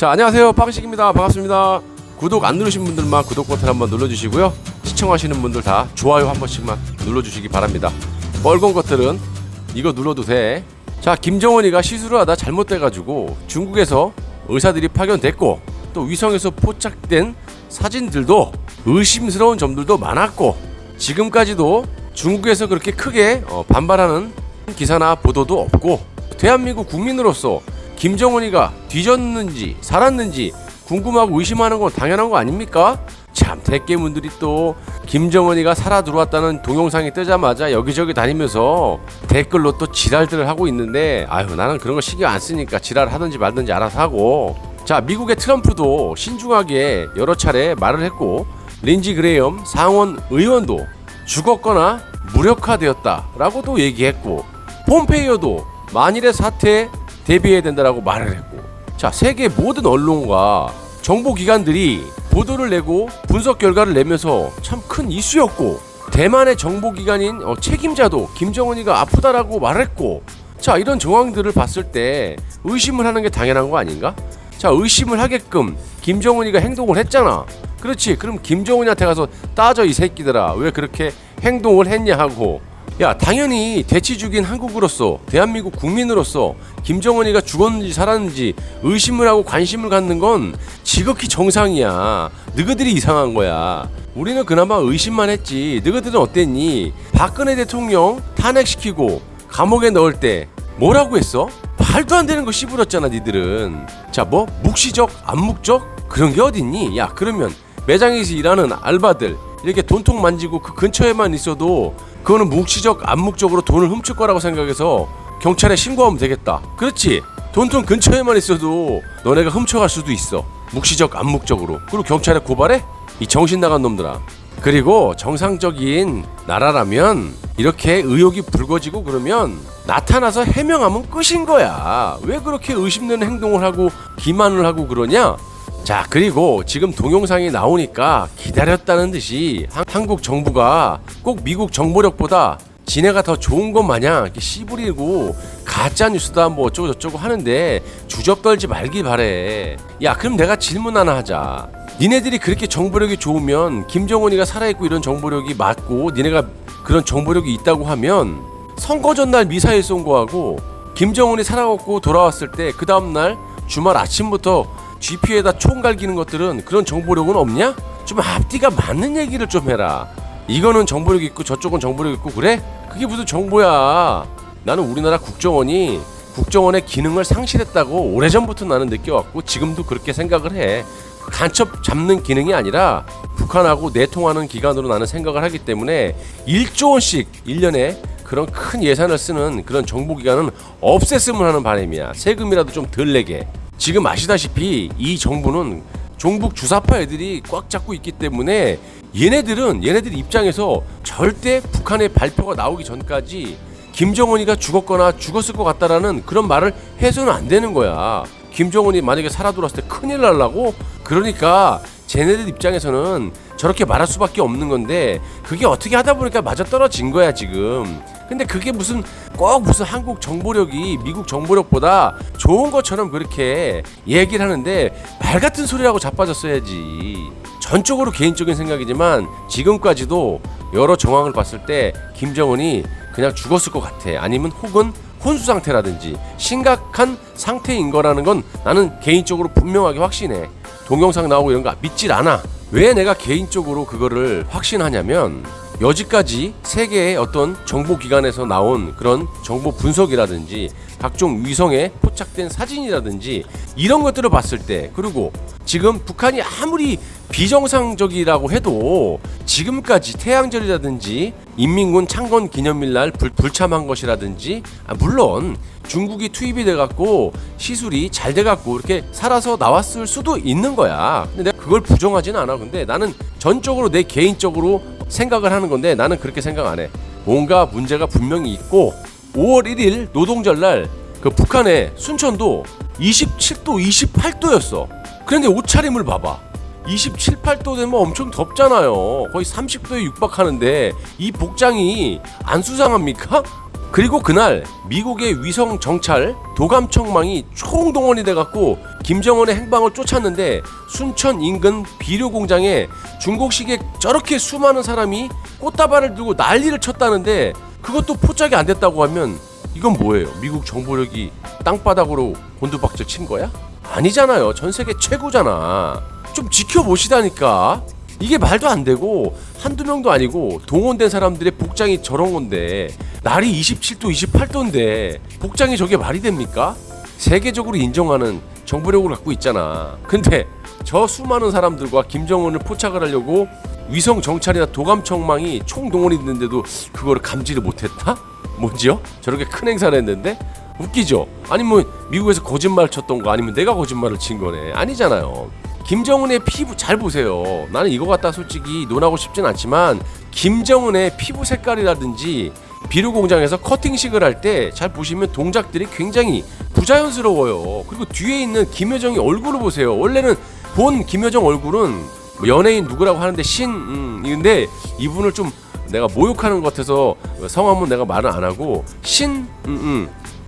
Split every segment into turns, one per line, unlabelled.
자, 안녕하세요. 빵식입니다. 반갑습니다. 구독 안 누르신 분들만 구독 버튼 한번 눌러주시고요. 시청하시는 분들 다 좋아요 한 번씩만 눌러주시기 바랍니다. 빨간 것들은 이거 눌러도 돼. 자, 김정은이가 시술을 하다 잘못돼가지고 중국에서 의사들이 파견됐고 또 위성에서 포착된 사진들도 의심스러운 점들도 많았고 지금까지도 중국에서 그렇게 크게 반발하는 기사나 보도도 없고 대한민국 국민으로서 김정은이가 뒤졌는지 살았는지 궁금하고 의심하는 건 당연한 거 아닙니까? 참 대깨문들이 또 김정은이가 살아 들어왔다는 동영상이 뜨자마자 여기저기 다니면서 댓글로 또 지랄들을 하고 있는데 아유 나는 그런 거 신경 안 쓰니까 지랄 하든지 말든지 알아서 하고. 자, 미국의 트럼프도 신중하게 여러 차례 말을 했고 린지 그레이엄 상원 의원도 죽었거나 무력화되었다라고도 얘기했고 폼페이오도 만일의 사태에 대비해야 된다라고 말을 했고, 자, 세계 모든 언론과 정보기관들이 보도를 내고 분석 결과를 내면서 참 큰 이슈였고 대만의 정보기관인 책임자도 김정은이가 아프다라고 말했고, 자, 이런 정황들을 봤을 때 의심을 하는 게 당연한 거 아닌가? 자, 의심을 하게끔 김정은이가 행동을 했잖아. 그렇지, 그럼 김정은이한테 가서 따져 이 새끼들아 왜 그렇게 행동을 했냐 하고. 야, 당연히 대치 중인 한국으로서 대한민국 국민으로서 김정은이가 죽었는지 살았는지 의심을 하고 관심을 갖는 건 지극히 정상이야. 너희들이 이상한 거야. 우리는 그나마 의심만 했지. 너희들은 어땠니? 박근혜 대통령 탄핵시키고 감옥에 넣을 때 뭐라고 했어? 말도 안 되는 거 씹으렸잖아 니들은. 자, 뭐 묵시적 암묵적 그런 게 어딨니? 야, 그러면 매장에서 일하는 알바들 이렇게 돈통 만지고 그 근처에만 있어도 그거는 묵시적 암묵적으로 돈을 훔칠 거라고 생각해서 경찰에 신고하면 되겠다. 그렇지? 돈통 근처에만 있어도 너네가 훔쳐갈 수도 있어. 묵시적 암묵적으로. 그리고 경찰에 고발해? 이 정신 나간 놈들아. 그리고 정상적인 나라라면 이렇게 의혹이 불거지고 그러면 나타나서 해명하면 끝인 거야. 왜 그렇게 의심되는 행동을 하고 기만을 하고 그러냐? 자, 그리고 지금 동영상이 나오니까 기다렸다는 듯이 한국 정부가 꼭 미국 정보력보다 지네가 더 좋은 것 마냥 이렇게 씨부리고 가짜뉴스다 뭐 어쩌고 저쩌고 하는데 주접 떨지 말기 바래. 야, 그럼 내가 질문 하나 하자. 니네들이 그렇게 정보력이 좋으면 김정은이가 살아있고 이런 정보력이 맞고 니네가 그런 정보력이 있다고 하면 선거 전날 미사일 쏜 거하고 김정은이 살아있고 돌아왔을 때 그 다음날 주말 아침부터 GP에다 총 갈기는 것들은 그런 정보력은 없냐? 좀 앞뒤가 맞는 얘기를 좀 해라. 이거는 정보력 있고 저쪽은 정보력 있고 그래? 그게 무슨 정보야. 나는 우리나라 국정원의 기능을 상실했다고 오래전부터 나는 느껴왔고 지금도 그렇게 생각을 해. 간첩 잡는 기능이 아니라 북한하고 내통하는 기관으로 나는 생각을 하기 때문에 1조 원씩 1년에 그런 큰 예산을 쓰는 그런 정보기관은 없앴으면 하는 바람이야. 세금이라도 좀 덜 내게. 지금 아시다시피 이 정부는 종북 주사파 애들이 꽉 잡고 있기 때문에 얘네들 입장에서 절대 북한의 발표가 나오기 전까지 김정은이가 죽었거나 죽었을 것 같다라는 그런 말을 해서는 안 되는 거야. 김정은이 만약에 살아 돌아왔을 때 큰일 날라고? 그러니까 쟤네들 입장에서는 저렇게 말할 수밖에 없는 건데 그게 어떻게 하다 보니까 맞아떨어진 거야 지금. 근데 그게 무슨 한국 정보력이 미국 정보력보다 좋은 것처럼 그렇게 얘기를 하는데 말 같은 소리라고 자빠졌어야지. 전적으로 개인적인 생각이지만 지금까지도 여러 정황을 봤을 때 김정은이 그냥 죽었을 것 같아. 아니면 혹은 혼수 상태라든지 심각한 상태인 거라는 건 나는 개인적으로 분명하게 확신해. 동영상 나오고 이런 거 믿질 않아. 왜 내가 개인적으로 그거를 확신하냐면 여지까지 세계의 어떤 정보기관에서 나온 그런 정보 분석이라든지 각종 위성에 포착된 사진이라든지 이런 것들을 봤을 때, 그리고 지금 북한이 아무리 비정상적이라고 해도 지금까지 태양절이라든지 인민군 창건 기념일날 불참한 것이라든지 물론 중국이 투입이 돼갖고 시술이 잘 돼갖고 이렇게 살아서 나왔을 수도 있는 거야. 근데 내가 그걸 부정하진 않아. 근데 나는 전적으로 내 개인적으로 생각을 하는 건데 나는 그렇게 생각 안 해. 뭔가 문제가 분명히 있고 5월 1일 노동절날 그 북한의 순천도 27도 28도였어 그런데 옷차림을 봐봐. 27, 8도 되면 엄청 덥잖아요. 거의 30도에 육박하는데 이 복장이 안 수상합니까? 그리고 그날 미국의 위성 정찰 도감청망이 총동원이 돼갖고 김정은의 행방을 쫓았는데 순천 인근 비료 공장에 중국식에 저렇게 수많은 사람이 꽃다발을 들고 난리를 쳤다는데 그것도 포착이 안 됐다고 하면 이건 뭐예요? 미국 정보력이 땅바닥으로 곤두박질 친 거야? 아니잖아요. 전 세계 최고잖아. 좀 지켜보시다니까. 이게 말도 안 되고 한두 명도 아니고 동원된 사람들의 복장이 저런 건데 날이 27도 28도인데 복장이 저게 말이 됩니까? 세계적으로 인정하는 정보력을 갖고 있잖아. 근데 저 수많은 사람들과 김정은을 포착을 하려고 위성 정찰이나 도감청망이 총동원이 됐는데도 그거를 감지를 못했다? 뭔지요? 저렇게 큰 행사를 했는데? 웃기죠? 아니 뭐 미국에서 거짓말 쳤던 거 아니면 내가 거짓말을 친 거네. 아니잖아요. 김정은의 피부 잘 보세요. 나는 이거 갖다 솔직히 논하고 싶진 않지만 김정은의 피부 색깔이라든지 비료 공장에서 커팅식을 할 때 잘 보시면 동작들이 굉장히 부자연스러워요. 그리고 뒤에 있는 김여정의 얼굴을 보세요. 원래는 본 김여정 얼굴은 뭐 연예인 누구라고 하는데 근데 이분을 좀 내가 모욕하는 것 같아서 성함은 내가 말을 안 하고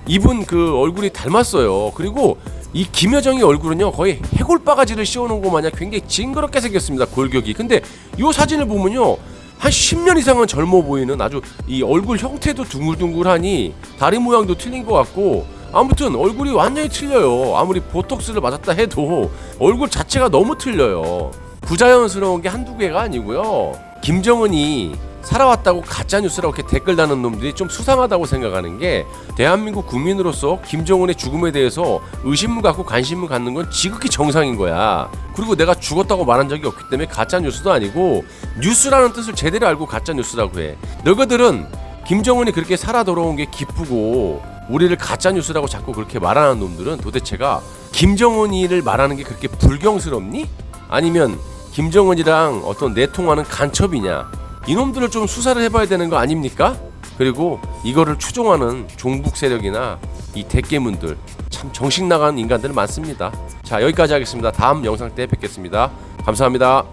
이분 그 얼굴이 닮았어요. 그리고 이 김여정의 얼굴은요 거의 해골바가지를 씌워놓은 것 마냥 굉장히 징그럽게 생겼습니다. 골격이. 근데 이 사진을 보면요 한 10년 이상은 젊어 보이는 아주 이 얼굴 형태도 둥글둥글하니 다리 모양도 틀린 것 같고 아무튼 얼굴이 완전히 틀려요. 아무리 보톡스를 맞았다 해도 얼굴 자체가 너무 틀려요. 부자연스러운 게 한두 개가 아니고요. 김정은이 살아왔다고 가짜뉴스라고 이렇게 댓글 다는 놈들이 좀 수상하다고 생각하는 게 대한민국 국민으로서 김정은의 죽음에 대해서 의심을 갖고 관심을 갖는 건 지극히 정상인 거야. 그리고 내가 죽었다고 말한 적이 없기 때문에 가짜뉴스도 아니고 뉴스라는 뜻을 제대로 알고 가짜뉴스라고 해. 너희들은 김정은이 그렇게 살아 돌아온 게 기쁘고 우리를 가짜뉴스라고 자꾸 그렇게 말하는 놈들은 도대체가 김정은이를 말하는 게 그렇게 불경스럽니? 아니면 김정은이랑 어떤 내통하는 간첩이냐? 이놈들을 좀 수사를 해봐야 되는 거 아닙니까? 그리고 이거를 추종하는 종북 세력이나 이 대깨문들 참 정신 나간 인간들 많습니다. 자 여기까지 하겠습니다. 다음 영상 때 뵙겠습니다. 감사합니다.